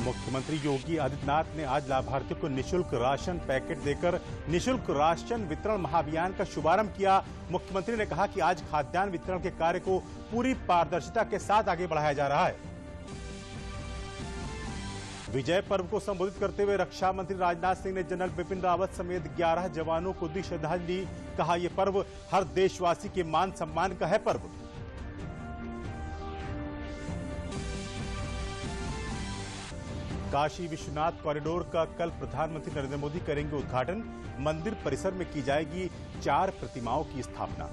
मुख्यमंत्री योगी आदित्यनाथ ने आज लाभार्थियों को निशुल्क राशन पैकेट देकर निशुल्क राशन वितरण महाअभियान का शुभारंभ किया। मुख्यमंत्री ने कहा कि आज खाद्यान्न वितरण के कार्य को पूरी पारदर्शिता के साथ आगे बढ़ाया जा रहा है। विजय पर्व को संबोधित करते हुए रक्षा मंत्री राजनाथ सिंह ने जनरल बिपिन रावत समेत 11 जवानों को दी श्रद्धांजलि। कहा, यह पर्व हर देशवासी के मान सम्मान का है पर्व। काशी विश्वनाथ कॉरिडोर का कल प्रधानमंत्री नरेंद्र मोदी करेंगे उद्घाटन। मंदिर परिसर में की जाएगी 4 प्रतिमाओं की स्थापना।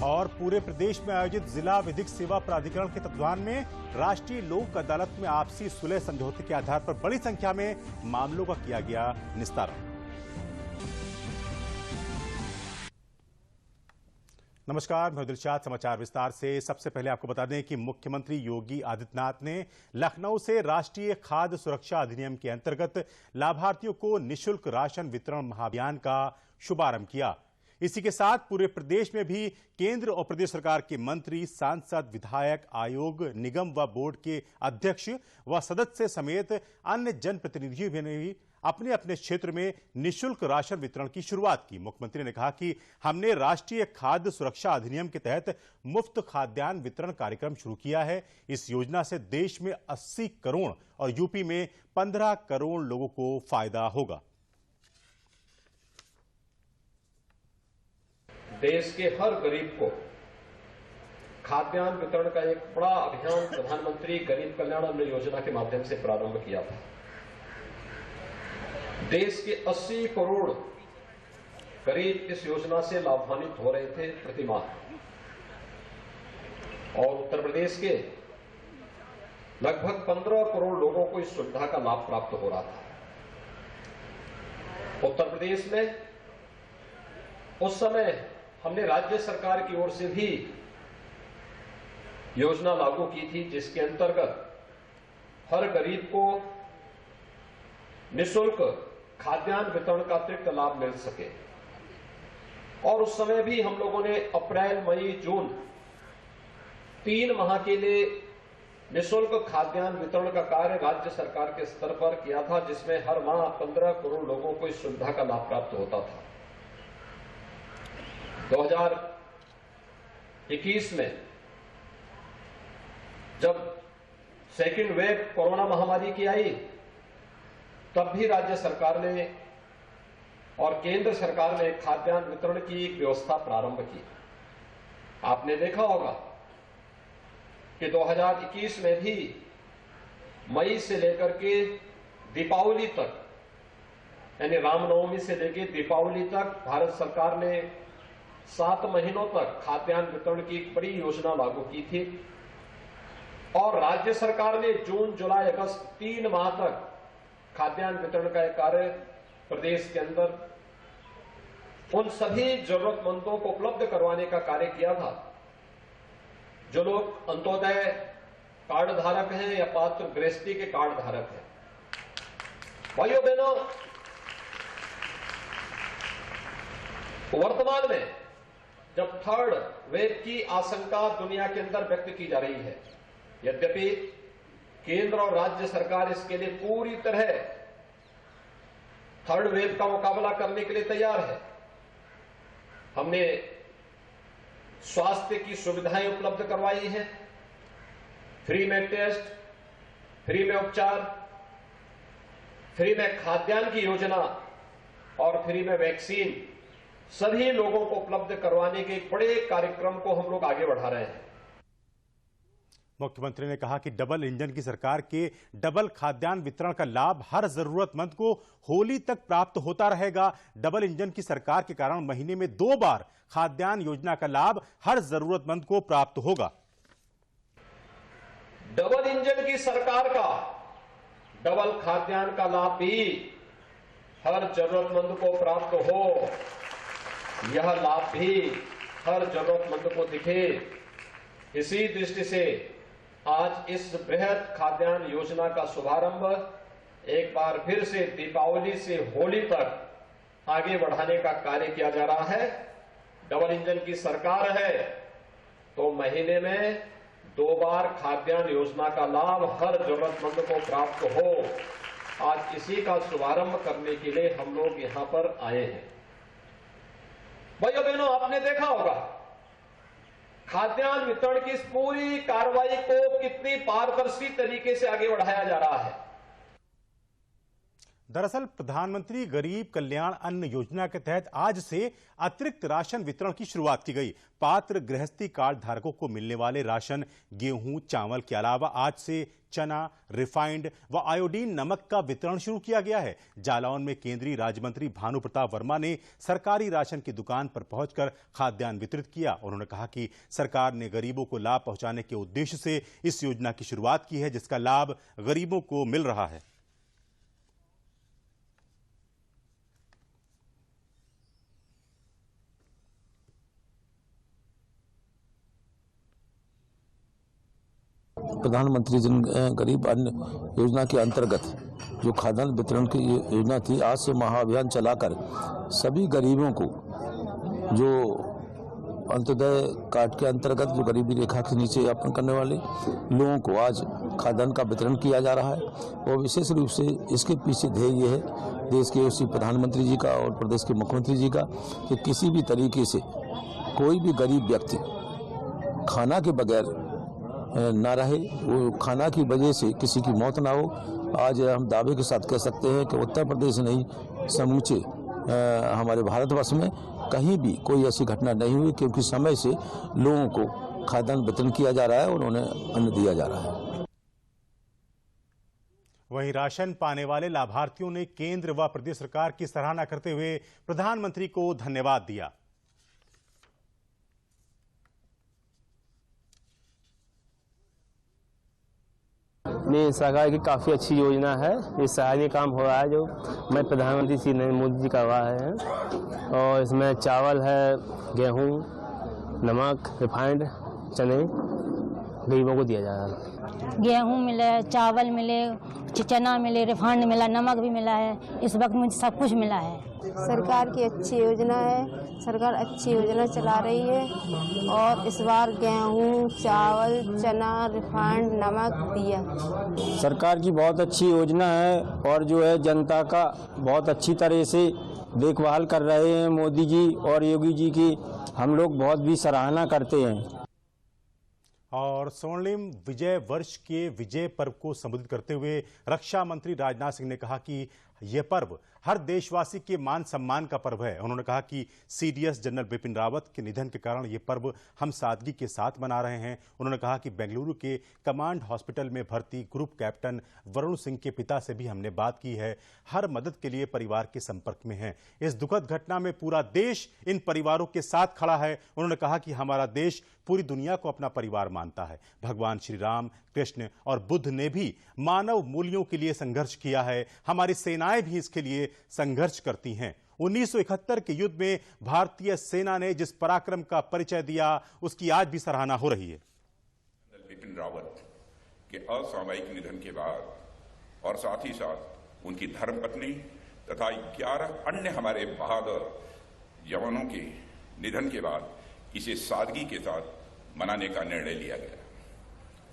और पूरे प्रदेश में आयोजित जिला विधिक सेवा प्राधिकरण के तत्वावधान में राष्ट्रीय लोक अदालत में आपसी सुलह समझौते के आधार पर बड़ी संख्या में मामलों का किया गया निस्तारण। नमस्कार, मैं दिलशाद। समाचार विस्तार से। सबसे पहले आपको बता दें कि मुख्यमंत्री योगी आदित्यनाथ ने लखनऊ से राष्ट्रीय खाद्य सुरक्षा अधिनियम के अंतर्गत लाभार्थियों को निशुल्क राशन वितरण महाअभियान का शुभारंभ किया। इसी के साथ पूरे प्रदेश में भी केंद्र और प्रदेश सरकार के मंत्री, सांसद, विधायक, आयोग, निगम व बोर्ड के अध्यक्ष व सदस्य समेत अन्य जनप्रतिनिधियों ने भी अपने अपने क्षेत्र में निशुल्क राशन वितरण की शुरुआत की। मुख्यमंत्री ने कहा कि हमने राष्ट्रीय खाद्य सुरक्षा अधिनियम के तहत मुफ्त खाद्यान्न वितरण कार्यक्रम शुरू किया है। इस योजना से देश में 80 करोड़ और यूपी में 15 करोड़ लोगों को फायदा होगा। देश के हर गरीब को खाद्यान्न वितरण का एक बड़ा अभियान प्रधानमंत्री गरीब कल्याण अन्न योजना के माध्यम से प्रारंभ किया था। देश के 80 करोड़ गरीब इस योजना से लाभान्वित हो रहे थे प्रतिमाह, और उत्तर प्रदेश के लगभग 15 करोड़ लोगों को इस सुविधा का लाभ प्राप्त हो रहा था। उत्तर प्रदेश में उस समय हमने राज्य सरकार की ओर से भी योजना लागू की थी, जिसके अंतर्गत हर गरीब को निशुल्क खाद्यान्न वितरण का अतिरिक्त लाभ मिल सके। और उस समय भी हम लोगों ने अप्रैल, मई, जून 3 माह के लिए निशुल्क खाद्यान्न वितरण का कार्य राज्य सरकार के स्तर पर किया था, जिसमें हर माह 15 करोड़ लोगों को इस सुविधा का लाभ प्राप्त होता था। 2021 में जब सेकेंड वेव कोरोना महामारी की आई, तब भी राज्य सरकार ने और केंद्र सरकार ने खाद्यान्न वितरण की व्यवस्था प्रारंभ की। आपने देखा होगा कि 2021 में भी मई से लेकर के दीपावली तक, यानी रामनवमी से लेकर दीपावली तक भारत सरकार ने 7 महीनों तक खाद्यान्न वितरण की एक बड़ी योजना लागू की थी। और राज्य सरकार ने जून, जुलाई, अगस्त 3 माह तक खाद्यान्न वितरण का कार्य प्रदेश के अंदर उन सभी जरूरतमंदों को उपलब्ध करवाने का कार्य किया था जो लोग अंत्योदय कार्ड धारक हैं या पात्र गृहस्थी के कार्ड धारक हैं। भाइयों बहनों, वर्तमान में जब थर्ड वेव की आशंका दुनिया के अंदर व्यक्त की जा रही है, यद्यपि केंद्र और राज्य सरकार इसके लिए पूरी तरह थर्ड वेव का मुकाबला करने के लिए तैयार है। हमने स्वास्थ्य की सुविधाएं उपलब्ध करवाई हैं, फ्री में टेस्ट, फ्री में उपचार, फ्री में खाद्यान्न की योजना और फ्री में वैक्सीन सभी लोगों को उपलब्ध करवाने के एक बड़े कार्यक्रम को हम लोग आगे बढ़ा रहे हैं। मुख्यमंत्री ने कहा कि डबल इंजन की सरकार के डबल खाद्यान्न वितरण का लाभ हर जरूरतमंद को होली तक प्राप्त होता रहेगा। डबल इंजन की सरकार के कारण महीने में 2 बार खाद्यान्न योजना का लाभ हर जरूरतमंद को प्राप्त होगा। डबल इंजन की सरकार का डबल खाद्यान्न का लाभ भी हर जरूरतमंद को प्राप्त हो, यह लाभ भी हर जरूरतमंद को दिखे। इसी दृष्टि से आज इस बृहद खाद्यान्न योजना का शुभारंभ एक बार फिर से दीपावली से होली तक आगे बढ़ाने का कार्य किया जा रहा है। डबल इंजन की सरकार है तो महीने में 2 बार खाद्यान्न योजना का लाभ हर जरूरतमंद को प्राप्त हो। आज इसी का शुभारंभ करने के लिए हम लोग यहां पर आए हैं। भाइयों बहनों, आपने देखा होगा खाद्यान्न वितरण की इस पूरी कार्रवाई को कितनी पारदर्शी तरीके से आगे बढ़ाया जा रहा है। दरअसल प्रधानमंत्री गरीब कल्याण अन्न योजना के तहत आज से अतिरिक्त राशन वितरण की शुरुआत की गई। पात्र गृहस्थी कार्ड धारकों को मिलने वाले राशन गेहूं, चावल के अलावा आज से चना, रिफाइंड व आयोडीन नमक का वितरण शुरू किया गया है। जालौन में केंद्रीय राज्य मंत्री भानु प्रताप वर्मा ने सरकारी राशन की दुकान पर पहुंचकर खाद्यान्न वितरित किया। उन्होंने कहा कि सरकार ने गरीबों को लाभ पहुंचाने के उद्देश्य से इस योजना की शुरुआत की है, जिसका लाभ गरीबों को मिल रहा है। प्रधानमंत्री जन गरीब अन्न योजना के अंतर्गत जो खाद्यान्न वितरण की योजना थी, आज से महाअभियान चलाकर सभी गरीबों को जो अंत्योदय कार्ड के अंतर्गत जो गरीबी रेखा के नीचे यापन करने वाले लोगों को आज खाद्यान्न का वितरण किया जा रहा है। और विशेष रूप से इसके पीछे ध्येय ये है देश के यशस्वी प्रधानमंत्री जी का और प्रदेश के मुख्यमंत्री जी का कि किसी भी तरीके से कोई भी गरीब व्यक्ति खाना के बगैर ना रहे, वो खाना की वजह से किसी की मौत ना हो। आज हम दावे के साथ कह सकते हैं कि उत्तर प्रदेश नहीं, समूचे हमारे भारतवर्ष में कहीं भी कोई ऐसी घटना नहीं हुई, क्योंकि समय से लोगों को खाद्यान्न वितरण किया जा रहा है और उन्हें अन्न दिया जा रहा है। वहीं राशन पाने वाले लाभार्थियों ने केंद्र व प्रदेश सरकार की सराहना करते हुए प्रधानमंत्री को धन्यवाद दिया। ये सरकार की काफ़ी अच्छी योजना है। ये सराहनीय काम हो रहा है जो मैं प्रधानमंत्री श्री नरेंद्र मोदी जी करवा रहे हैं। और इसमें चावल है, गेहूं, नमक, रिफाइंड, चने गरीबों को दिया जा रहा है। गेहूं मिले, चावल मिले, चना मिले, रिफाइंड मिला, नमक भी मिला है। इस वक्त मुझे सब कुछ मिला है। सरकार की अच्छी योजना है, सरकार अच्छी योजना चला रही है। और इस बार गेहूं, चावल, चना, रिफाइंड, नमक दिया। सरकार की बहुत अच्छी योजना है और जो है जनता का बहुत अच्छी तरह से देखभाल कर रहे हैं मोदी जी और योगी जी की। हम लोग बहुत भी सराहना करते हैं। और स्वर्णिम विजय वर्ष के विजय पर्व को संबोधित करते हुए रक्षा मंत्री राजनाथ सिंह ने कहा कि यह पर्व हर देशवासी के मान सम्मान का पर्व है। उन्होंने कहा कि सीडीएस जनरल बिपिन रावत के निधन के कारण यह पर्व हम सादगी के साथ मना रहे हैं। उन्होंने कहा कि बेंगलुरु के कमांड हॉस्पिटल में भर्ती ग्रुप कैप्टन वरुण सिंह के पिता से भी हमने बात की है। हर मदद के लिए परिवार के संपर्क में हैं। इस दुखद घटना में पूरा देश इन परिवारों के साथ खड़ा है। उन्होंने कहा कि हमारा देश पूरी दुनिया को अपना परिवार मानता है। भगवान श्री राम, कृष्ण और बुद्ध ने भी मानव मूल्यों के लिए संघर्ष किया है। हमारी सेनाएं भी इसके लिए संघर्ष करती हैं। 1971 के युद्ध में भारतीय सेना ने जिस पराक्रम का परिचय दिया, उसकी आज भी सराहना हो रही है। बिपिन रावत के असामयिक निधन के बाद और साथ ही साथ उनकी धर्मपत्नी तथा 11 अन्य हमारे बहादुर जवानों के निधन के बाद इसे सादगी के साथ मनाने का निर्णय लिया गया।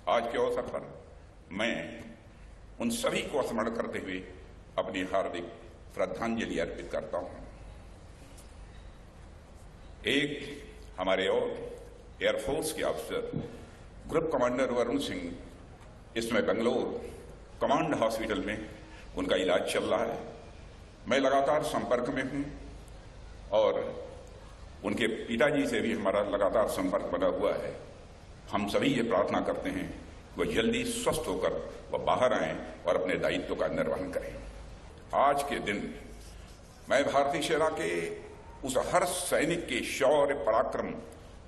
आज के अवसर पर मैं उन सभी को स्मरण करते हुए अपनी हार्दिक श्रद्धांजलि अर्पित करता हूं। एक हमारे और एयरफोर्स के अफसर ग्रुप कमांडर वरुण सिंह इसमें बेंगलोर कमांड हॉस्पिटल में उनका इलाज चल रहा है। मैं लगातार संपर्क में हूं और उनके पिताजी से भी हमारा लगातार संपर्क बना हुआ है। हम सभी ये प्रार्थना करते हैं कि वह जल्दी स्वस्थ होकर वह बाहर आएं और अपने दायित्व का निर्वहन करें। आज के दिन मैं भारतीय सेना के उस हर सैनिक के शौर्य, पराक्रम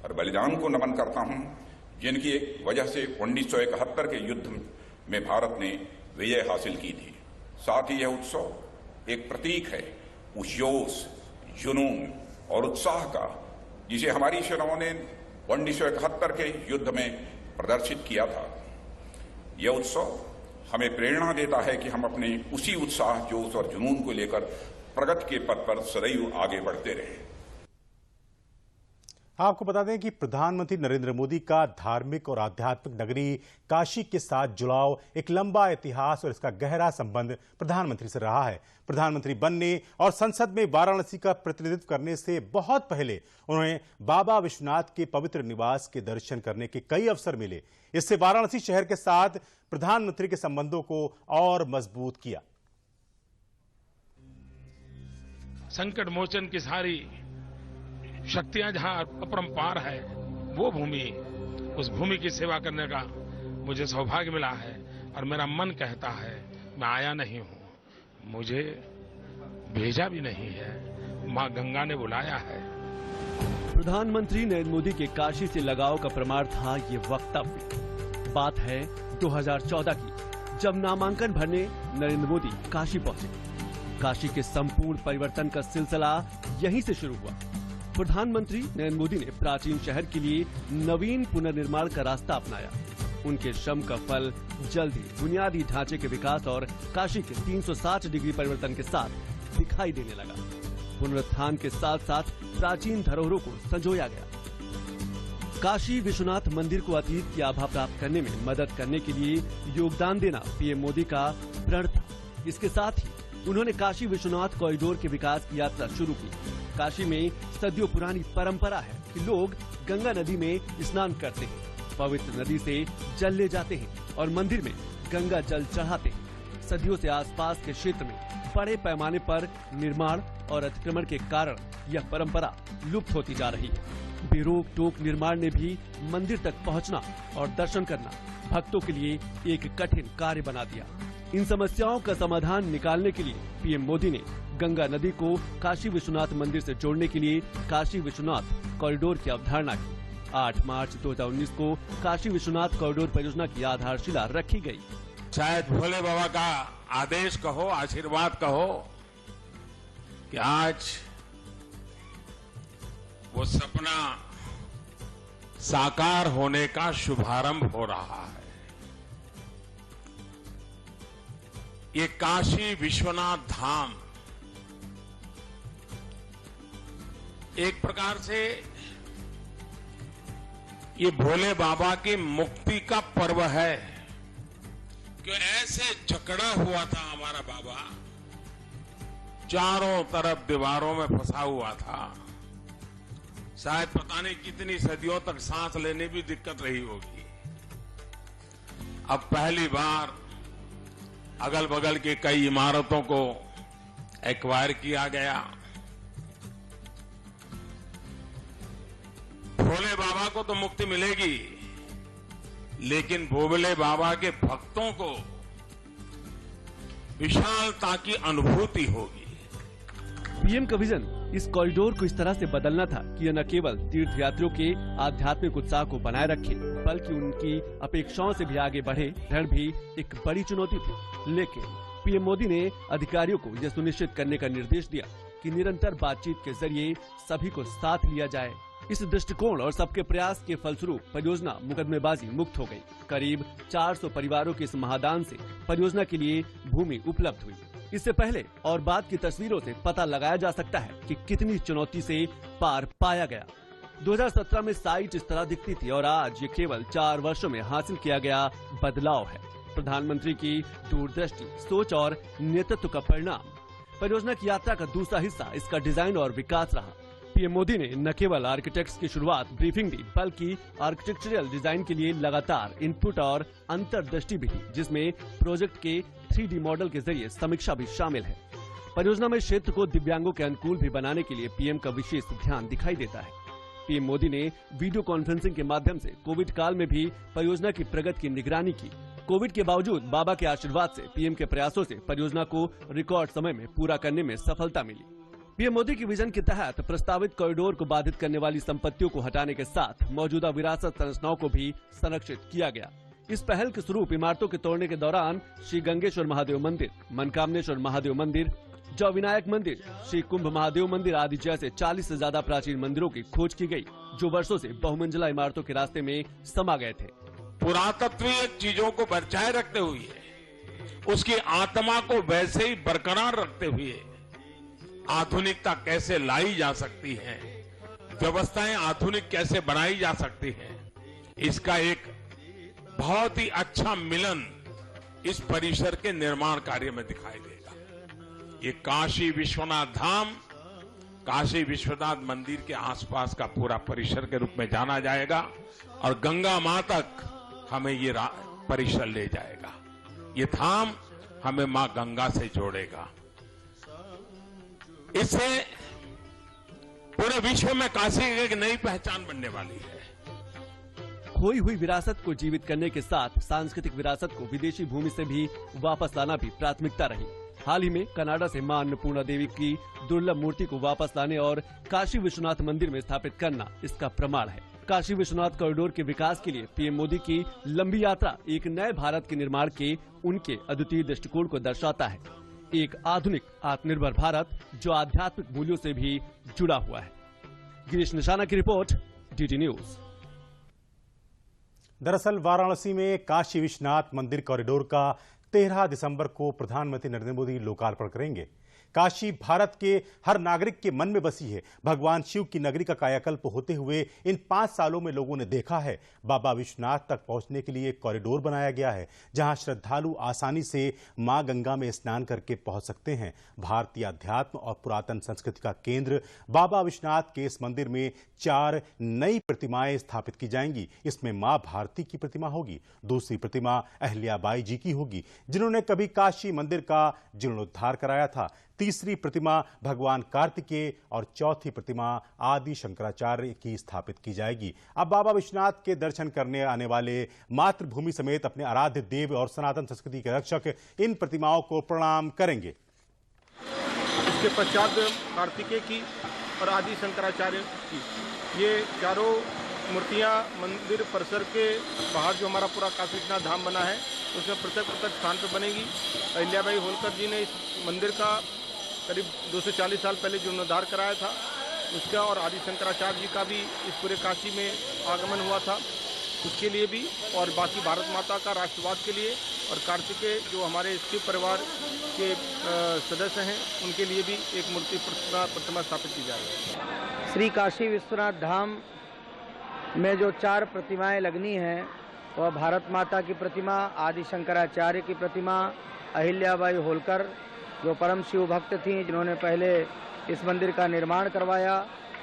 और बलिदान को नमन करता हूं, जिनकी एक वजह से 1971 के युद्ध में भारत ने विजय हासिल की थी। साथ ही यह उत्सव एक प्रतीक है उस जोश, जुनून और उत्साह का जिसे हमारी सेनाओं ने 1971 के युद्ध में प्रदर्शित किया था। यह उत्सव हमें प्रेरणा देता है कि हम अपने उसी उत्साह, जोश और जुनून को लेकर प्रगति के पथ पर सदैव आगे बढ़ते रहें। आपको बता दें कि प्रधानमंत्री नरेंद्र मोदी का धार्मिक और आध्यात्मिक नगरी काशी के साथ जुड़ाव एक लंबा इतिहास और इसका गहरा संबंध प्रधानमंत्री से रहा है। प्रधानमंत्री बनने और संसद में वाराणसी का प्रतिनिधित्व करने से बहुत पहले उन्हें बाबा विश्वनाथ के पवित्र निवास के दर्शन करने के कई अवसर मिले। इससे वाराणसी शहर के साथ प्रधानमंत्री के संबंधों को और मजबूत किया। संकट मोचन की सारी शक्तियां जहां अपरंपार है, वो भूमि, उस भूमि की सेवा करने का मुझे सौभाग्य मिला है और मेरा मन कहता है मैं आया नहीं हूं, मुझे भेजा भी नहीं है, मां गंगा ने बुलाया है। प्रधानमंत्री नरेंद्र मोदी के काशी से लगाव का प्रमाण था ये वक्तव्य। बात है 2014 की, जब नामांकन भरने नरेंद्र मोदी काशी पहुंचे। काशी के संपूर्ण परिवर्तन का सिलसिला यहीं से शुरू हुआ। प्रधानमंत्री नरेंद्र मोदी ने प्राचीन शहर के लिए नवीन पुनर्निर्माण का रास्ता अपनाया। उनके श्रम का फल जल्द ही बुनियादी ढांचे के विकास और काशी के 360 डिग्री परिवर्तन के साथ दिखाई देने लगा। पुनरुत्थान के साथ साथ प्राचीन धरोहरों को संजोया गया। काशी विश्वनाथ मंदिर को अतीत की आभा प्राप्त करने में मदद करने के लिए योगदान देना पीएम मोदी का प्रण था। इसके साथ ही उन्होंने काशी विश्वनाथ कॉरिडोर के विकास की यात्रा शुरू की। काशी में सदियों पुरानी परंपरा है कि लोग गंगा नदी में स्नान करते हैं, पवित्र नदी से जल ले जाते हैं और मंदिर में गंगा जल चढ़ाते हैं। सदियों से आसपास के क्षेत्र में बड़े पैमाने पर निर्माण और अतिक्रमण के कारण यह परंपरा लुप्त होती जा रही है। बेरोक टोक निर्माण ने भी मंदिर तक पहुंचना और दर्शन करना भक्तों के लिए एक कठिन कार्य बना दिया। इन समस्याओं का समाधान निकालने के लिए पीएम मोदी ने गंगा नदी को काशी विश्वनाथ मंदिर से जोड़ने के लिए काशी विश्वनाथ कॉरिडोर की अवधारणा की। 8 मार्च 2019 को काशी विश्वनाथ कॉरिडोर परियोजना की आधारशिला रखी गई। शायद भोले बाबा का आदेश कहो, आशीर्वाद कहो कि आज वो सपना साकार होने का शुभारंभ हो रहा है। ये काशी विश्वनाथ धाम एक प्रकार से ये भोले बाबा की मुक्ति का पर्व है कि ऐसे जकड़ा हुआ था हमारा बाबा, चारों तरफ दीवारों में फंसा हुआ था। शायद पता नहीं कितनी सदियों तक सांस लेने भी दिक्कत रही होगी। अब पहली बार अगल बगल की कई इमारतों को एक्वायर किया गया। भोले बाबा को तो मुक्ति मिलेगी, लेकिन भोले बाबा के भक्तों को विशालता की अनुभूति होगी। पीएम का विजन इस कॉरिडोर को इस तरह से बदलना था कि यह न केवल तीर्थयात्रियों के आध्यात्मिक उत्साह को बनाए रखे, बल्कि उनकी अपेक्षाओं से भी आगे बढ़े। रण भी एक बड़ी चुनौती थी, लेकिन पीएम मोदी ने अधिकारियों को यह सुनिश्चित करने का निर्देश दिया कि निरंतर बातचीत के जरिए सभी को साथ लिया जाए। इस दृष्टिकोण और सबके प्रयास के फलस्वरूप परियोजना मुकदमेबाजी मुक्त हो गई। करीब 400 परिवारों के इस महादान से परियोजना के लिए भूमि उपलब्ध हुई। इससे पहले और बाद की तस्वीरों से पता लगाया जा सकता है कि कितनी चुनौती से पार पाया गया। 2017 में साइट इस तरह दिखती थी और आज ये केवल 4 वर्षों में हासिल किया गया बदलाव है। प्रधानमंत्री की दूरदृष्टि, सोच और नेतृत्व का परिणाम। परियोजना की यात्रा का दूसरा हिस्सा इसका डिजाइन और विकास रहा। पीएम मोदी ने न केवल आर्किटेक्ट्स की शुरुआत ब्रीफिंग दी, बल्कि आर्किटेक्चरल डिजाइन के लिए लगातार इनपुट और अंतर्दृष्टि भी दी, जिसमें प्रोजेक्ट के 3D मॉडल के जरिए समीक्षा भी शामिल है। परियोजना में क्षेत्र को दिव्यांगों के अनुकूल भी बनाने के लिए पीएम का विशेष ध्यान दिखाई देता है। पीएम मोदी ने वीडियो कॉन्फ्रेंसिंग के माध्यम से कोविड काल में भी परियोजना की प्रगति की निगरानी की। कोविड के बावजूद बाबा के आशीर्वाद से पीएम के प्रयासों से परियोजना को रिकॉर्ड समय में पूरा करने में सफलता मिली। पीएम मोदी की विजन के तहत प्रस्तावित कॉरिडोर को बाधित करने वाली संपत्तियों को हटाने के साथ मौजूदा विरासत संरचनाओं को भी संरक्षित किया गया। इस पहल के स्वरूप इमारतों के तोड़ने के दौरान श्री गंगेश्वर महादेव मंदिर, मनकामनेश्वर महादेव मंदिर, जौ विनायक मंदिर, श्री कुंभ महादेव मंदिर आदि जैसे 40 से ज्यादा प्राचीन मंदिरों की खोज की गई, जो वर्षों से बहुमंजिला इमारतों के रास्ते में समा गए थे। पुरातत्वीय चीजों को बचाए रखते हुए, उसकी आत्मा को वैसे ही बरकरार रखते हुए आधुनिकता कैसे लाई जा सकती है, व्यवस्थाएं आधुनिक कैसे बनाई जा सकती है, इसका एक बहुत ही अच्छा मिलन इस परिसर के निर्माण कार्य में दिखाई देगा। ये काशी विश्वनाथ धाम, काशी विश्वनाथ मंदिर के आसपास का पूरा परिसर के रूप में जाना जाएगा और गंगा मां तक हमें ये परिसर ले जाएगा। ये धाम हमें मां गंगा से जोड़ेगा। इससे पूरे विश्व में काशी की एक नई पहचान बनने वाली है। खोई हुई विरासत को जीवित करने के साथ सांस्कृतिक विरासत को विदेशी भूमि से भी वापस लाना भी प्राथमिकता रही। हाल ही में कनाडा से मां अन्नपूर्णा देवी की दुर्लभ मूर्ति को वापस लाने और काशी विश्वनाथ मंदिर में स्थापित करना इसका प्रमाण है। काशी विश्वनाथ कॉरिडोर के विकास के लिए पीएम मोदी की लंबी यात्रा एक नए भारत के निर्माण के उनके अद्वितीय दृष्टिकोण को दर्शाता है। एक आधुनिक आत्मनिर्भर भारत जो आध्यात्मिक मूल्यों से भी जुड़ा हुआ है। गिरीश निशाना की रिपोर्ट, डीडी न्यूज। दरअसल वाराणसी में काशी विश्वनाथ मंदिर कॉरिडोर का 13 दिसंबर को प्रधानमंत्री नरेंद्र मोदी लोकार्पण करेंगे। काशी भारत के हर नागरिक के मन में बसी है। भगवान शिव की नगरी का कायाकल्प होते हुए इन 5 सालों में लोगों ने देखा है। बाबा विश्वनाथ तक पहुंचने के लिए कॉरिडोर बनाया गया है, जहां श्रद्धालु आसानी से मां गंगा में स्नान करके पहुंच सकते हैं। भारतीय अध्यात्म और पुरातन संस्कृति का केंद्र बाबा विश्वनाथ के इस मंदिर में 4 नई प्रतिमाएं स्थापित की जाएंगी। इसमें मां भारती की प्रतिमा होगी, दूसरी प्रतिमा अहिल्याबाई जी की होगी, जिन्होंने कभी काशी मंदिर का जीर्णोद्धार कराया था, तीसरी प्रतिमा भगवान कार्तिकेय और चौथी प्रतिमा आदि शंकराचार्य की स्थापित की जाएगी। अब बाबा विश्वनाथ के दर्शन करने आने वाले मातृभूमि समेत अपने आराध्य देव और सनातन संस्कृति के रक्षक इन प्रतिमाओं को प्रणाम करेंगे। इसके पश्चात कार्तिकेय की और आदि शंकराचार्य की ये चारों मूर्तियां मंदिर परिसर के बाहर जो हमारा पूरा काशी विश्वनाथ धाम बना है उसमें पृथक स्थान पर बनेगी। अहिल्याबाई होलकर जी ने इस मंदिर का करीब 240 साल पहले जीर्णोद्धार कराया था उसका, और आदि शंकराचार्य जी का भी इस पूरे काशी में आगमन हुआ था, उसके लिए भी, और बाकी भारत माता का राष्ट्रवाद के लिए, और कार्तिकेय जो हमारे शिव परिवार के सदस्य हैं उनके लिए भी एक मूर्ति प्रतिमा स्थापित की जाएगी। श्री काशी विश्वनाथ धाम में जो 4 प्रतिमाएं लगनी हैं वह भारत माता की प्रतिमा, आदि शंकराचार्य की प्रतिमा, अहिल्याबाई होलकर जो परम शिव भक्त थीं जिन्होंने पहले इस मंदिर का निर्माण करवाया,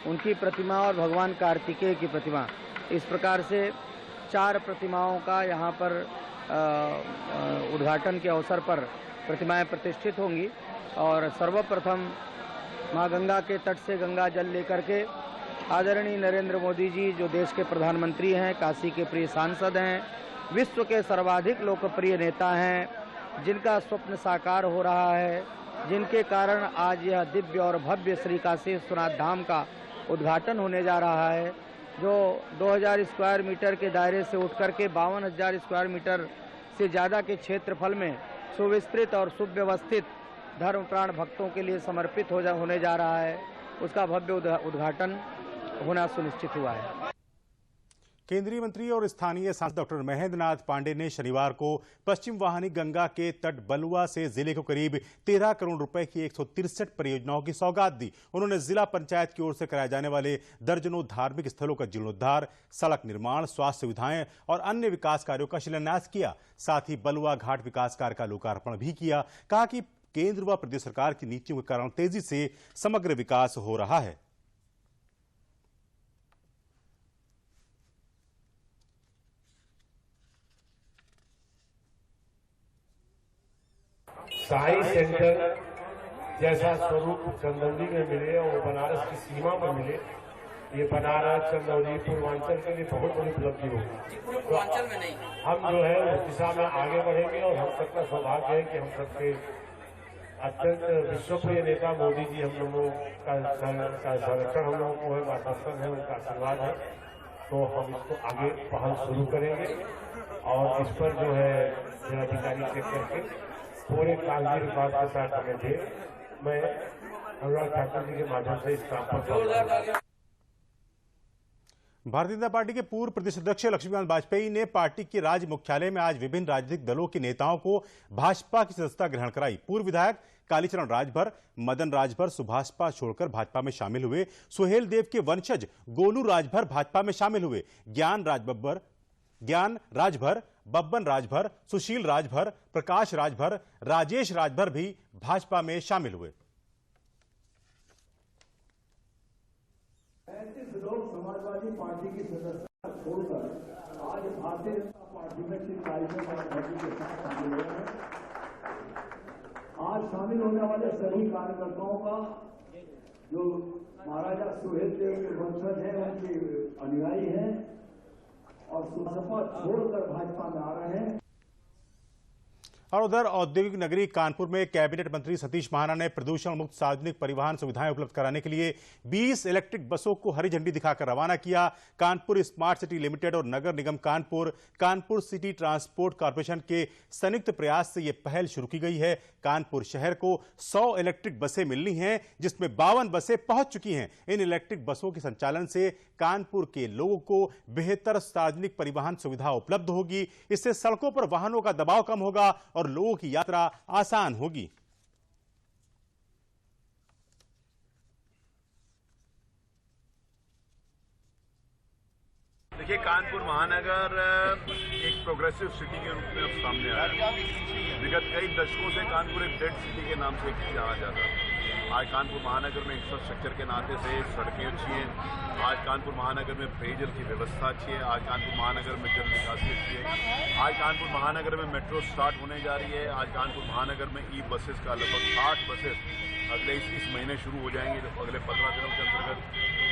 उनकी प्रतिमा, और भगवान कार्तिकेय की प्रतिमा। इस प्रकार से 4 प्रतिमाओं का यहाँ पर उद्घाटन के अवसर पर प्रतिमाएं प्रतिष्ठित होंगी। और सर्वप्रथम माँ गंगा के तट से गंगा जल लेकर के आदरणीय नरेंद्र मोदी जी जो देश के प्रधानमंत्री हैं, काशी के प्रिय सांसद हैं, विश्व के सर्वाधिक लोकप्रिय नेता हैं, जिनका स्वप्न साकार हो रहा है, जिनके कारण आज यह दिव्य और भव्य श्री काशी विश्वनाथ धाम का उद्घाटन होने जा रहा है, जो 2000 स्क्वायर मीटर के दायरे से उठकर के 52,000 स्क्वायर मीटर से ज़्यादा के क्षेत्रफल में सुविस्तृत और सुव्यवस्थित धर्मप्राण भक्तों के लिए समर्पित होने जा रहा है, उसका भव्य उद्घाटन होना सुनिश्चित हुआ है। केंद्रीय मंत्री और स्थानीय सांसद डॉक्टर महेंद्र नाथ पांडे ने शनिवार को पश्चिम वाहिनी गंगा के तट बलुआ से जिले को करीब 13 करोड़ रुपए की 163 परियोजनाओं की सौगात दी। उन्होंने जिला पंचायत की ओर से कराए जाने वाले दर्जनों धार्मिक स्थलों का जीर्णोद्धार, सड़क निर्माण, स्वास्थ्य सुविधाएं और अन्य विकास कार्यों का शिलान्यास किया। साथ ही बलुआ घाट विकास कार्य का लोकार्पण भी किया। कहा कि केंद्र व प्रदेश सरकार की नीतियों के कारण तेजी से समग्र विकास हो रहा है। साई सेंटर जैसा स्वरूप चंदौली में मिले और बनारस की सीमा पर मिले, ये बनारस, चंदौली, पूर्वांचल के लिए बहुत बड़ी उपलब्धि होगी। पूर्वांचल में नहीं, हम जो है उस दिशा में आगे बढ़ेंगे और हम सबका सौभाग्य है कि हम सबके अत्यंत विश्वप्रिय नेता मोदी जी हम लोगों का संरक्षण हम लोगों को है, मार्गदर्शन है, उनका आशीर्वाद है, तो हम इसको आगे पहल शुरू करेंगे और इस पर जो है जिलाधिकारी चेक करके पूरे कागजी रिकॉर्ड के साथ हमें दे। मैं अनुराग ठाकुर जी के माध्यम से इस काम पर भारतीय जनता पार्टी के पूर्व प्रदेश अध्यक्ष लक्ष्मीकांत वाजपेयी ने पार्टी के राज्य मुख्यालय में आज विभिन्न राजनीतिक दलों के नेताओं को भाजपा की सदस्यता ग्रहण कराई। पूर्व विधायक कालीचरण राजभर, मदन राजभर सुभाषपा छोड़कर भाजपा में शामिल हुए। सुहेल देव के वंशज गोलू राजभर भाजपा में शामिल हुए। ज्ञान राजभर, बब्बन राजभर, सुशील राजभर, प्रकाश राजभर, राजेश राजभर भी भाजपा में शामिल हुए। 35 लोग समाजवादी पार्टी की सदस्यता छोड़कर आज भारतीय जनता पार्टी में श्री कालीचरण राजभर के साथ शामिल हुए हैं। आज शामिल होने वाले सभी कार्यकर्ताओं का जो महाराजा सुहेल देव के वंशज हैं, उनके अनुयायी हैं और सपा छोड़कर भाजपा में आ रहे हैं। और उधर औद्योगिक नगरी कानपुर में कैबिनेट मंत्री सतीश महाना ने प्रदूषण मुक्त सार्वजनिक परिवहन सुविधाएं उपलब्ध कराने के लिए 20 इलेक्ट्रिक बसों को हरी झंडी दिखाकर रवाना किया। कानपुर स्मार्ट सिटी लिमिटेड और नगर निगम कानपुर सिटी ट्रांसपोर्ट कॉर्पोरेशन के संयुक्त प्रयास से यह पहल शुरू की गई है। कानपुर शहर को 100 इलेक्ट्रिक बसें मिलनी हैं, जिसमें 52 बसें पहुंच चुकी हैं। इन इलेक्ट्रिक बसों के संचालन से कानपुर के लोगों को बेहतर सार्वजनिक परिवहन सुविधा उपलब्ध होगी। इससे सड़कों पर वाहनों का दबाव कम होगा और लोगों की यात्रा आसान होगी। देखिए, कानपुर महानगर एक प्रोग्रेसिव सिटी के रूप में अब सामने आया है। विगत कई दशकों से कानपुर एक डेड सिटी के नाम से जाना जाता है। आज कानपुर महानगर में इंफ्रास्ट्रक्चर के नाते से सड़कें अच्छी हैं। आज कानपुर महानगर में पेयजल की व्यवस्था अच्छी है। आज कानपुर महानगर में जल निकासी अच्छी है। आज कानपुर महानगर में मेट्रो स्टार्ट होने जा रही है। आज कानपुर महानगर में ई बसेस का लगभग 60 बसेस अगले इस महीने शुरू हो जाएंगी। तो अगले 15 दिनों के अंतर्गत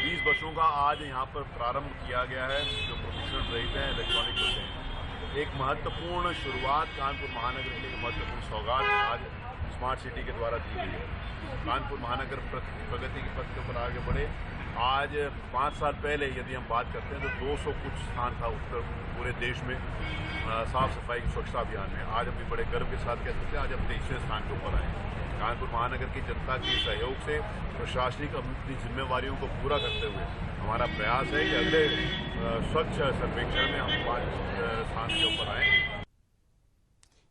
20 बसों का आज यहाँ पर प्रारंभ किया गया है, जो प्रदूषण रहित हैं, इलेक्ट्रॉनिक बसें। एक महत्वपूर्ण शुरुआत कानपुर महानगर के लिए महत्वपूर्ण सौगात आज स्मार्ट सिटी के द्वारा दी गई है। कानपुर महानगर प्रगति के पथ के ऊपर आगे बढ़े। आज 5 साल पहले यदि हम बात करते हैं तो 200 कुछ स्थान था उत्तर पूरे देश में साफ सफाई की स्वच्छता अभियान में। आज हम भी बड़े गर्व के साथ कह सकते हैं, आज हम 23वें स्थान के ऊपर आए। कानपुर महानगर की जनता के सहयोग से प्रशासनिक अपनी जिम्मेवारियों को पूरा करते हुए हमारा प्रयास है कि अगले स्वच्छ सर्वेक्षण में हम 5 स्थान के ऊपर आए।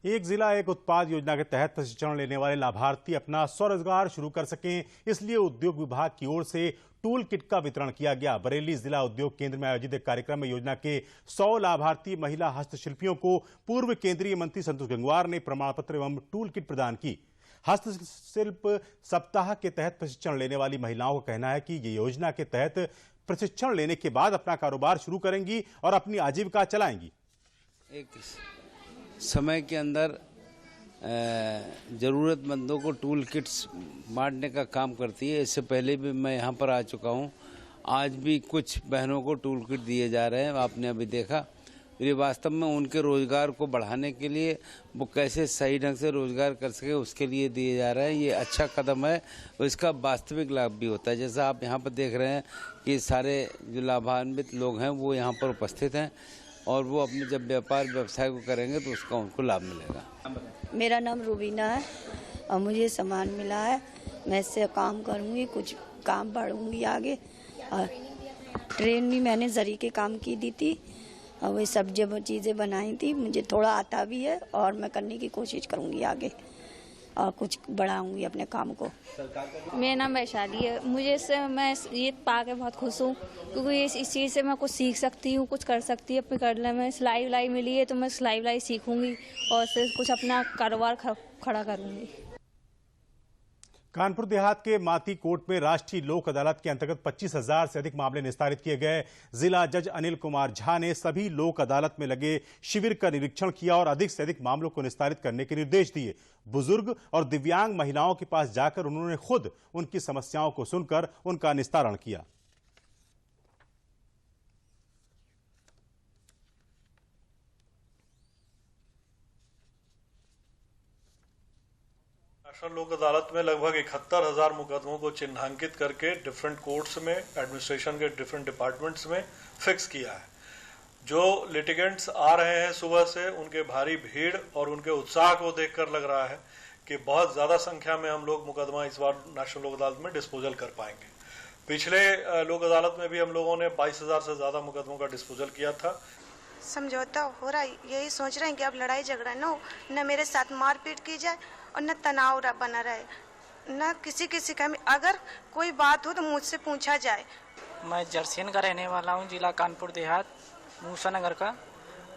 एक जिला एक उत्पाद योजना के तहत प्रशिक्षण लेने वाले लाभार्थी अपना स्वरोजगार शुरू कर सकें, इसलिए उद्योग विभाग की ओर से टूल किट का वितरण किया गया। बरेली जिला उद्योग केंद्र में आयोजित एक कार्यक्रम में योजना के 100 लाभार्थी महिला हस्तशिल्पियों को पूर्व केंद्रीय मंत्री संतोष गंगवार ने प्रमाण पत्र एवं टूल किट प्रदान की। हस्तशिल्प सप्ताह के तहत प्रशिक्षण लेने वाली महिलाओं का कहना है कि ये योजना के तहत प्रशिक्षण लेने के बाद अपना कारोबार शुरू करेंगी और अपनी आजीविका चलाएंगी। एक समय के अंदर ज़रूरतमंदों को टूल किट्स बांटने का काम करती है। इससे पहले भी मैं यहाँ पर आ चुका हूँ। आज भी कुछ बहनों को टूल किट दिए जा रहे हैं, आपने अभी देखा। ये वास्तव में उनके रोज़गार को बढ़ाने के लिए, वो कैसे सही ढंग से रोज़गार कर सके उसके लिए दिए जा रहे हैं। ये अच्छा कदम है और इसका वास्तविक लाभ भी होता है। जैसा आप यहाँ पर देख रहे हैं कि सारे जो लाभान्वित लोग हैं वो यहाँ पर उपस्थित हैं और वो अपने जब व्यापार व्यवसाय को करेंगे तो उसका उनको लाभ मिलेगा। मेरा नाम रूबीना है और मुझे सामान मिला है। मैं इससे काम करूँगी, कुछ काम बढ़ूँगी आगे। और ट्रेन भी मैंने जरी के काम की थी और वही सब जब चीज़ें बनाई थी। मुझे थोड़ा आता भी है और मैं करने की कोशिश करूँगी आगे और कुछ बढ़ाऊंगी अपने काम को। मेरा नाम वैशाली है। मुझे इससे मैं ये पा के बहुत खुश हूँ क्योंकि इस चीज़ से मैं कुछ सीख सकती हूँ, कुछ कर सकती हूँ अपने करने में। सिलाई विलाई मिली है तो मैं सिलाई विलाई सीखूंगी और उससे कुछ अपना कारोबार खड़ा करूँगी। कानपुर देहात के माती कोर्ट में राष्ट्रीय लोक अदालत के अंतर्गत 25,000 से अधिक मामले निस्तारित किए गए। जिला जज अनिल कुमार झा ने सभी लोक अदालत में लगे शिविर का निरीक्षण किया और अधिक से अधिक मामलों को निस्तारित करने के निर्देश दिए। बुजुर्ग और दिव्यांग महिलाओं के पास जाकर उन्होंने खुद उनकी समस्याओं को सुनकर उनका निस्तारण किया। नेशनल लोक अदालत में लगभग 71,000 मुकदमों को चिन्हांकित करके डिफरेंट कोर्ट्स में, एडमिनिस्ट्रेशन के डिफरेंट डिपार्टमेंट्स में फिक्स किया है। जो लिटिगेंट्स आ रहे हैं सुबह से, उनके भारी भीड़ और उनके उत्साह को देखकर लग रहा है कि बहुत ज़्यादा संख्या में हम लोग मुकदमा इस बार नेशनल लोक अदालत में डिस्पोजल कर पाएंगे। पिछले लोक अदालत में भी हम लोगों ने 22,000 से ज़्यादा मुकदमों का डिस्पोजल किया था। समझौता हो रहा है, यही सोच रहे हैं कि अब लड़ाई झगड़ा न हो, न मेरे साथ मारपीट की जाए और न तनाव बना रहे, न किसी का अगर कोई बात हो तो मुझसे पूछा जाए। मैं जरसीन का रहने वाला हूँ, जिला कानपुर देहात, मूसा नगर का।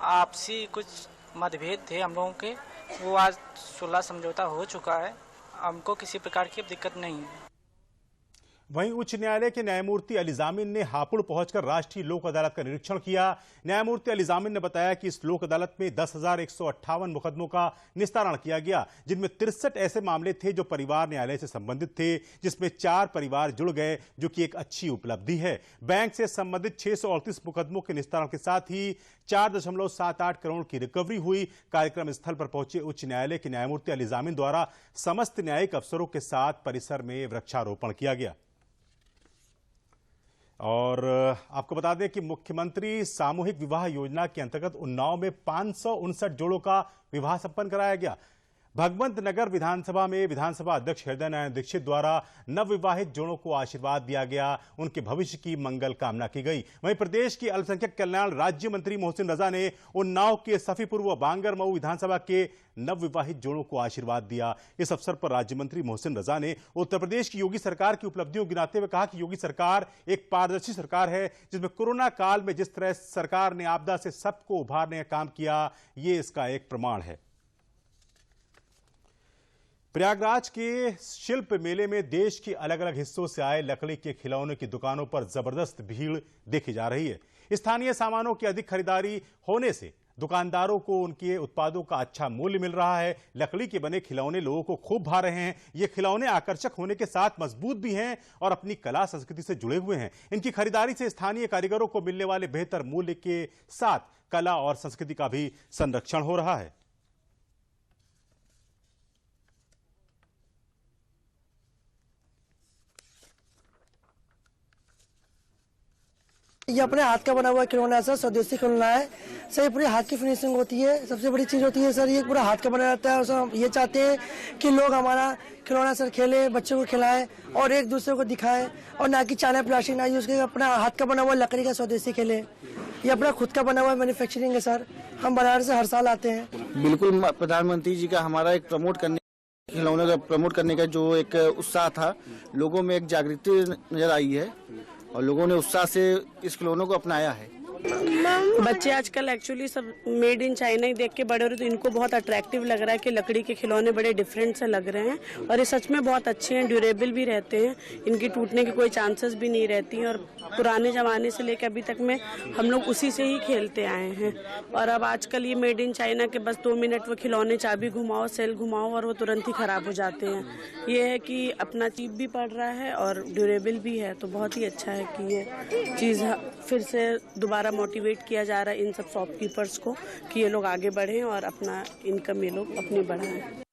आपसी कुछ मतभेद थे हम लोगों के, वो आज सुलह समझौता हो चुका है, हमको किसी प्रकार की दिक्कत नहीं है। वहीं उच्च न्यायालय के न्यायमूर्ति अली जामिन ने हापुड़ पहुंचकर राष्ट्रीय लोक अदालत का निरीक्षण किया। न्यायमूर्ति अली जामिन ने बताया कि इस लोक अदालत में 10,158 मुकदमों का निस्तारण किया गया, जिनमें 63 ऐसे मामले थे जो परिवार न्यायालय से संबंधित थे, जिसमें 4 परिवार जुड़ गए, जो कि एक अच्छी उपलब्धि है। बैंक से संबंधित 638 मुकदमों के निस्तारण के साथ ही 4.78 करोड़ की रिकवरी हुई। कार्यक्रम स्थल पर पहुंचे उच्च न्यायालय के न्यायमूर्ति अली जामिन द्वारा समस्त न्यायिक अफसरों के साथ परिसर में वृक्षारोपण किया गया। और आपको बता दें कि मुख्यमंत्री सामूहिक विवाह योजना के अंतर्गत उन्नाव में 559 जोड़ों का विवाह संपन्न कराया गया। भगवंत नगर विधानसभा में विधानसभा अध्यक्ष हृदय नारायण दीक्षित द्वारा नवविवाहित जोड़ों को आशीर्वाद दिया गया, उनके भविष्य की मंगल कामना की गई। वहीं प्रदेश के अल्पसंख्यक कल्याण राज्य मंत्री मोहसिन रजा ने उन्नाव के सफीपुर व बांगरमऊ विधानसभा के नवविवाहित जोड़ों को आशीर्वाद दिया। इस अवसर पर राज्य मंत्री मोहसिन रजा ने उत्तर प्रदेश की योगी सरकार की उपलब्धियों गिनाते हुए कहा कि योगी सरकार एक पारदर्शी सरकार है, जिसमें कोरोना काल में जिस तरह सरकार ने आपदा से सबको उभारने का काम किया, ये इसका एक प्रमाण है। प्रयागराज के शिल्प मेले में देश के अलग अलग हिस्सों से आए लकड़ी के खिलौनों की दुकानों पर जबरदस्त भीड़ देखी जा रही है। स्थानीय सामानों की अधिक खरीदारी होने से दुकानदारों को उनके उत्पादों का अच्छा मूल्य मिल रहा है। लकड़ी के बने खिलौने लोगों को खूब भा रहे हैं। ये खिलौने आकर्षक होने के साथ मजबूत भी हैं और अपनी कला संस्कृति से जुड़े हुए हैं। इनकी खरीदारी से स्थानीय कारीगरों को मिलने वाले बेहतर मूल्य के साथ कला और संस्कृति का भी संरक्षण हो रहा है। ये अपने हाथ का बना हुआ खिलौना सर, स्वदेशी खिलौना है सर। ये पूरी हाथ की फिनिशिंग होती है, सबसे बड़ी चीज होती है सर, ये पूरा हाथ का बना रहता है। सर ये चाहते हैं कि लोग हमारा खिलौना सर खेले, बच्चों को खिलाएं और एक दूसरे को दिखाएं, और ना कि चाइना प्लास्टिक ना यूज करके अपना हाथ का बना हुआ लकड़ी का स्वदेशी खेले। ये अपना खुद का बना हुआ मैन्युफैक्चरिंग है सर। हम बनारस से हर साल आते हैं। बिल्कुल, प्रधानमंत्री जी का हमारा एक खिलौने का प्रमोट करने का जो एक उत्साह था, लोगों में एक जागृति नजर आई है और लोगों ने उत्साह से इस खिलौनों को अपनाया है। बच्चे आजकल एक्चुअली सब मेड इन चाइना ही देख के बड़े हो रहे, तो इनको बहुत अट्रैक्टिव लग रहा है कि लकड़ी के खिलौने बड़े डिफरेंट से लग रहे हैं और ये सच में बहुत अच्छे हैं, ड्यूरेबल भी रहते हैं, इनकी टूटने की कोई चांसेस भी नहीं रहती हैं। और पुराने ज़माने से लेकर अभी तक में हम लोग उसी से ही खेलते आए हैं। और अब आजकल ये मेड इन चाइना के बस 2 मिनट वो खिलौने चाबी घुमाओ, सेल घुमाओ और वो तुरंत ही खराब हो जाते हैं। ये है कि अपना चीप भी पड़ रहा है और ड्यूरेबल भी है, तो बहुत ही अच्छा है कि ये चीज़ फिर से दोबारा मोटिवेट किया जा रहा है इन सब शॉपकीपर्स को कि ये लोग आगे बढ़ें और अपना इनकम ये लोग अपनी बढ़ाएं।